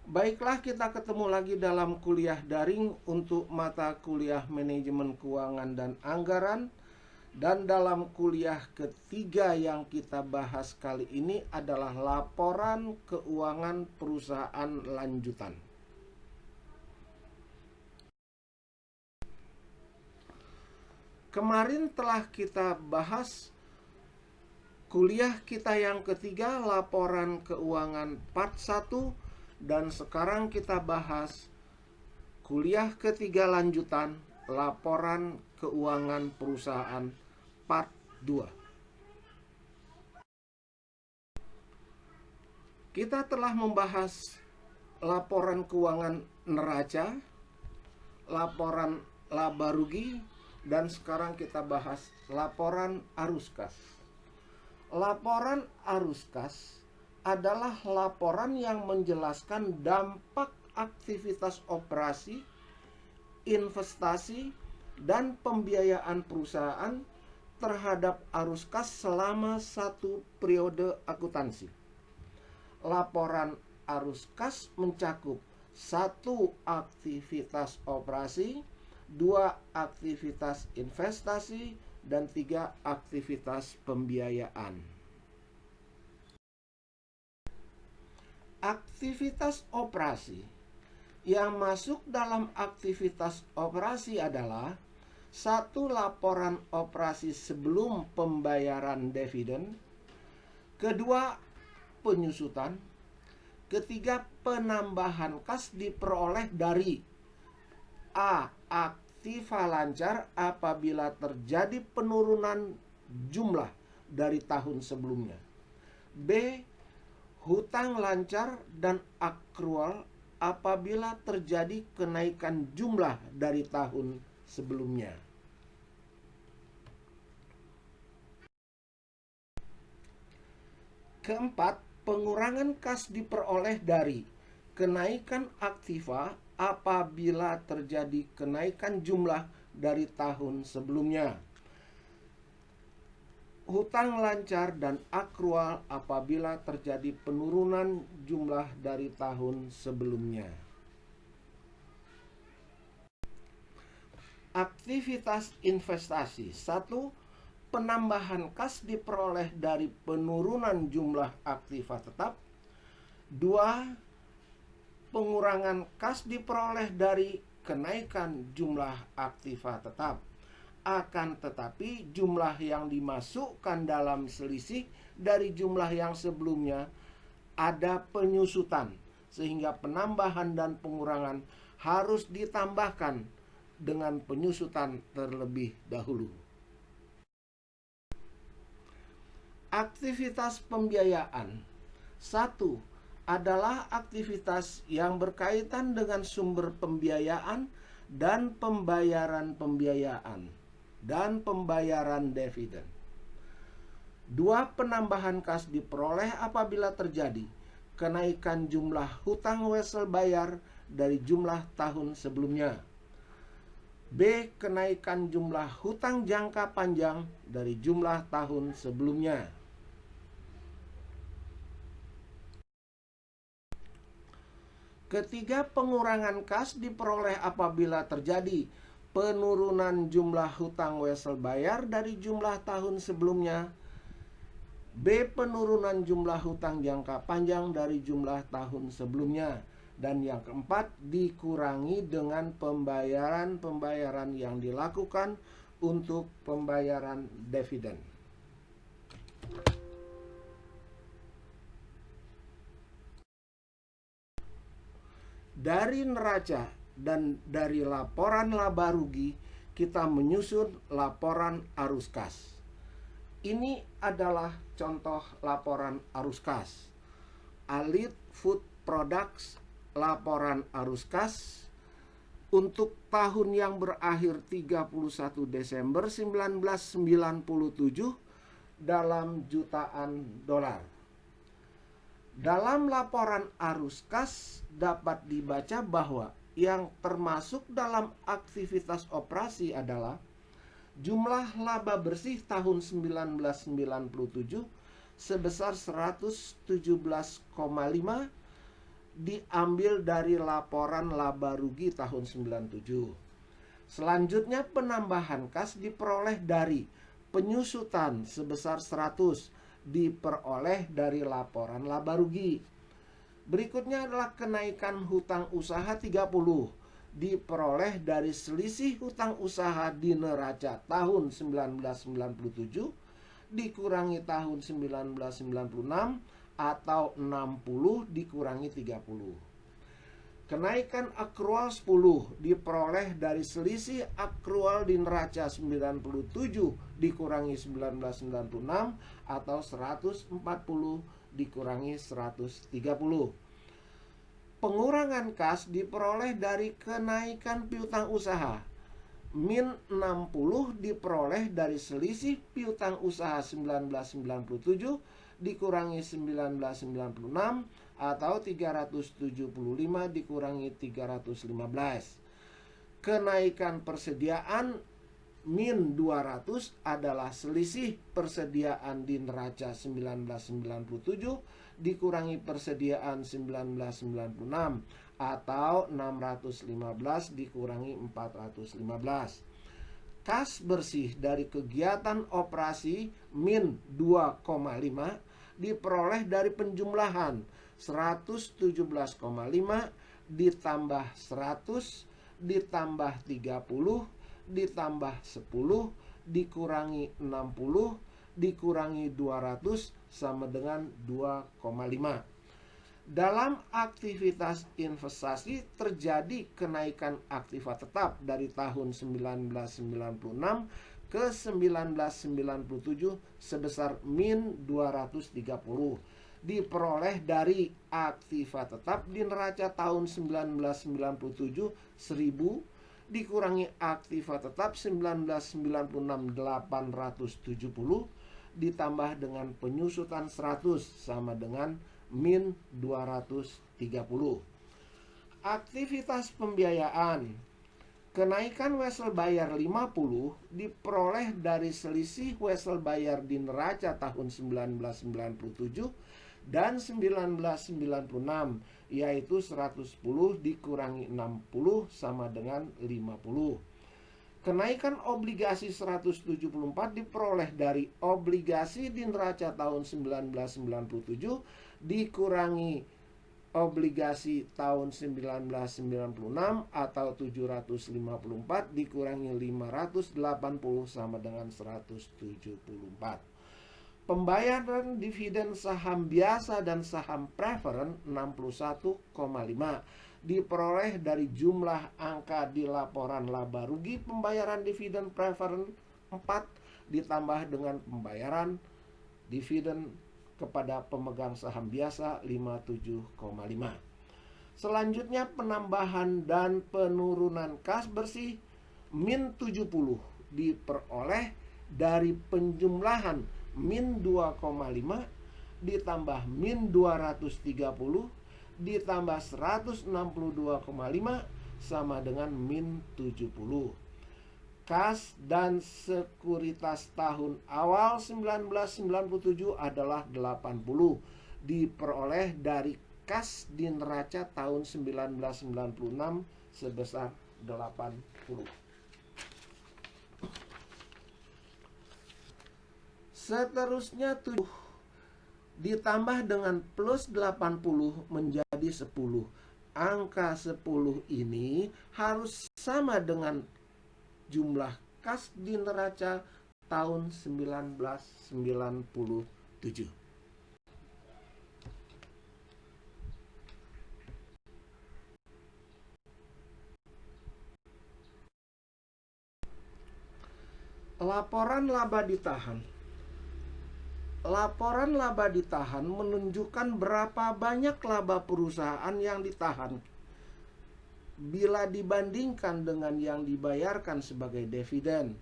Baiklah, kita ketemu lagi dalam kuliah daring untuk mata kuliah manajemen keuangan dan anggaran. Dan dalam kuliah ketiga yang kita bahas kali ini adalah laporan keuangan perusahaan lanjutan. Kemarin telah kita bahas kuliah kita yang ketiga, laporan keuangan part 1, dan sekarang kita bahas kuliah ketiga lanjutan, laporan keuangan perusahaan part 2. Kita telah membahas laporan keuangan neraca, laporan laba rugi, dan sekarang kita bahas laporan arus kas. Laporan arus kas adalah laporan yang menjelaskan dampak aktivitas operasi, investasi, dan pembiayaan perusahaan terhadap arus kas selama satu periode akuntansi. Laporan arus kas mencakup 1. Aktivitas operasi, 2. Aktivitas investasi, dan 3. Aktivitas pembiayaan. Aktivitas operasi yang masuk dalam aktivitas operasi adalah 1. Laporan operasi sebelum pembayaran dividen, 2. Penyusutan, 3. Penambahan kas diperoleh dari A. Aktiva lancar apabila terjadi penurunan jumlah dari tahun sebelumnya, B. Hutang lancar dan akrual apabila terjadi kenaikan jumlah dari tahun sebelumnya. Keempat, pengurangan kas diperoleh dari kenaikan aktiva apabila terjadi kenaikan jumlah dari tahun sebelumnya, hutang lancar dan akrual apabila terjadi penurunan jumlah dari tahun sebelumnya. Aktivitas investasi. 1. Penambahan kas diperoleh dari penurunan jumlah aktiva tetap. 2. Pengurangan kas diperoleh dari kenaikan jumlah aktiva tetap. Akan tetapi jumlah yang dimasukkan dalam selisih dari jumlah yang sebelumnya ada penyusutan, sehingga penambahan dan pengurangan harus ditambahkan dengan penyusutan terlebih dahulu. Aktivitas pembiayaan. 1. Adalah aktivitas yang berkaitan dengan sumber pembiayaan dan pembayaran pembiayaan dan pembayaran dividen. 2. Penambahan kas diperoleh apabila terjadi kenaikan jumlah hutang wesel bayar dari jumlah tahun sebelumnya. B. Kenaikan jumlah hutang jangka panjang dari jumlah tahun sebelumnya. Ketiga, pengurangan kas diperoleh apabila terjadi penurunan jumlah hutang wesel bayar dari jumlah tahun sebelumnya. B. Penurunan jumlah hutang jangka panjang dari jumlah tahun sebelumnya. Dan yang keempat, dikurangi dengan pembayaran-pembayaran yang dilakukan untuk pembayaran dividen. Dari neraca dan dari laporan laba rugi, kita menyusun laporan arus kas. Ini adalah contoh laporan arus kas. Alit Food Products, laporan arus kas untuk tahun yang berakhir 31 Desember 1997 dalam jutaan dolar. Dalam laporan arus kas dapat dibaca bahwa yang termasuk dalam aktivitas operasi adalah jumlah laba bersih tahun 1997 sebesar 117,5 diambil dari laporan laba rugi tahun 97. Selanjutnya penambahan kas diperoleh dari penyusutan sebesar 100 diperoleh dari laporan laba rugi. Berikutnya adalah kenaikan hutang usaha 30 diperoleh dari selisih hutang usaha di neraca tahun 1997 dikurangi tahun 1996 atau 60 dikurangi 30. Kenaikan akrual 10 diperoleh dari selisih akrual di neraca 97 dikurangi 1996 atau 140 dikurangi 130. Pengurangan kas diperoleh dari kenaikan piutang usaha. Min 60 diperoleh dari selisih piutang usaha 1997 dikurangi 1996 atau 375 dikurangi 315. Kenaikan persediaan min 200 adalah selisih persediaan di neraca 1997 dikurangi persediaan 1996 atau 615 dikurangi 415. Kas bersih dari kegiatan operasi min 2,5 diperoleh dari penjumlahan 117,5 ditambah 100 ditambah 30 ditambah 10 dikurangi 60 dikurangi 200 sama dengan 2,5. Dalam aktivitas investasi terjadi kenaikan aktiva tetap dari tahun 1996 ke 1997 sebesar min 230 diperoleh dari aktiva tetap di neraca tahun 1997 1000 dikurangi aktiva tetap 1996 870 ditambah dengan penyusutan 100 sama dengan min 230. Aktivitas pembiayaan. Kenaikan wesel bayar 50 diperoleh dari selisih wesel bayar di neraca tahun 1997 dan 1996, yaitu 110 dikurangi 60 sama dengan 50. Kenaikan obligasi 174 diperoleh dari obligasi di neraca tahun 1997 dikurangi obligasi tahun 1996 atau 754 dikurangi 580 sama dengan 174. Pembayaran dividen saham biasa dan saham preferen 61,5 diperoleh dari jumlah angka di laporan laba rugi pembayaran dividen preferen 4 ditambah dengan pembayaran dividen kepada pemegang saham biasa 57,5. Selanjutnya penambahan dan penurunan kas bersih min 70 diperoleh dari penjumlahan min 2,5 ditambah min 230 ditambah 162,5 sama dengan min 70. Kas dan sekuritas tahun awal 1997 adalah 80 diperoleh dari kas di neraca tahun 1996 sebesar 80. Seterusnya 7 ditambah dengan plus 80 menjadi 10. Angka 10 ini harus sama dengan jumlah kas di neraca tahun 1997. Laporan laba ditahan. Laporan laba ditahan menunjukkan berapa banyak laba perusahaan yang ditahan bila dibandingkan dengan yang dibayarkan sebagai dividen.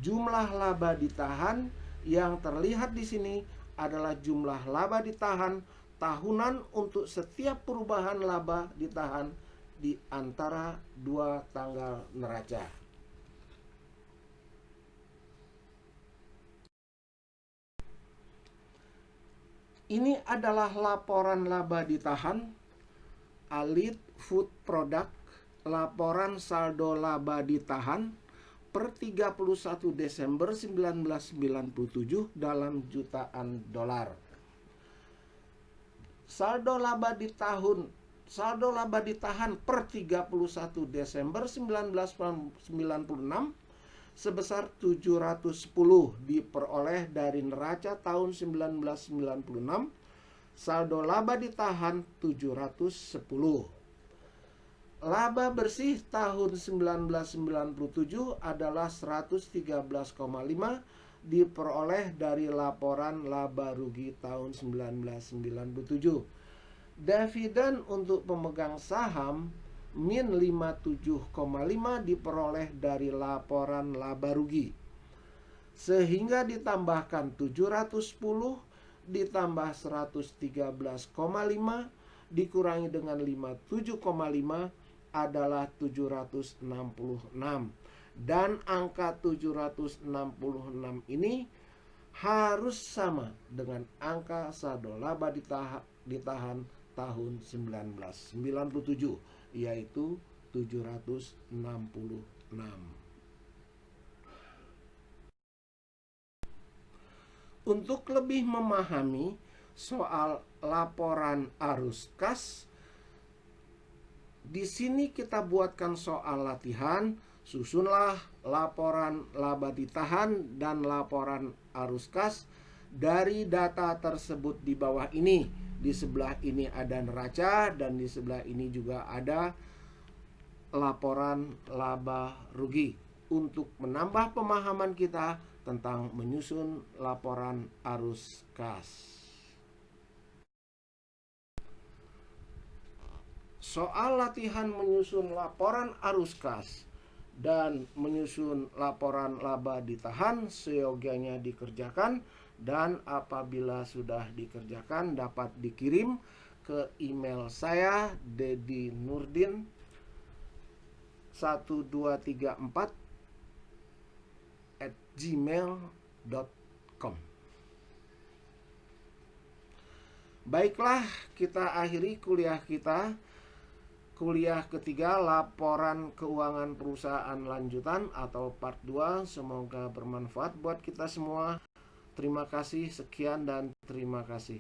Jumlah laba ditahan yang terlihat di sini adalah jumlah laba ditahan tahunan untuk setiap perubahan laba ditahan di antara dua tanggal neraca. Ini adalah laporan laba ditahan Alit Food Product, laporan saldo laba ditahan per 31 Desember 1997 dalam jutaan dolar. Saldo laba ditahan per 31 Desember 1996 sebesar 710 diperoleh dari neraca tahun 1996. Saldo laba ditahan 710. Laba bersih tahun 1997 adalah 113,5 diperoleh dari laporan laba rugi tahun 1997. Dividen untuk pemegang saham min 57,5 diperoleh dari laporan laba rugi. Sehingga ditambahkan 710 ditambah 113,5 dikurangi dengan 57,5 adalah 766. Dan angka 766 ini harus sama dengan angka saldo laba ditahan tahun 1997, yaitu 766. Untuk lebih memahami soal laporan arus kas, di sini kita buatkan soal latihan. Susunlah laporan laba ditahan dan laporan arus kas dari data tersebut di bawah ini. Di sebelah ini ada neraca dan di sebelah ini juga ada laporan laba rugi. Untuk menambah pemahaman kita tentang menyusun laporan arus kas. Soal latihan menyusun laporan arus kas dan menyusun laporan laba ditahan seyogianya dikerjakan, dan apabila sudah dikerjakan dapat dikirim ke email saya dedinurdin1234@gmail.com. Baiklah, kita akhiri kuliah kita. Kuliah ketiga, laporan keuangan perusahaan lanjutan atau part 2. Semoga bermanfaat buat kita semua. Terima kasih, sekian dan terima kasih.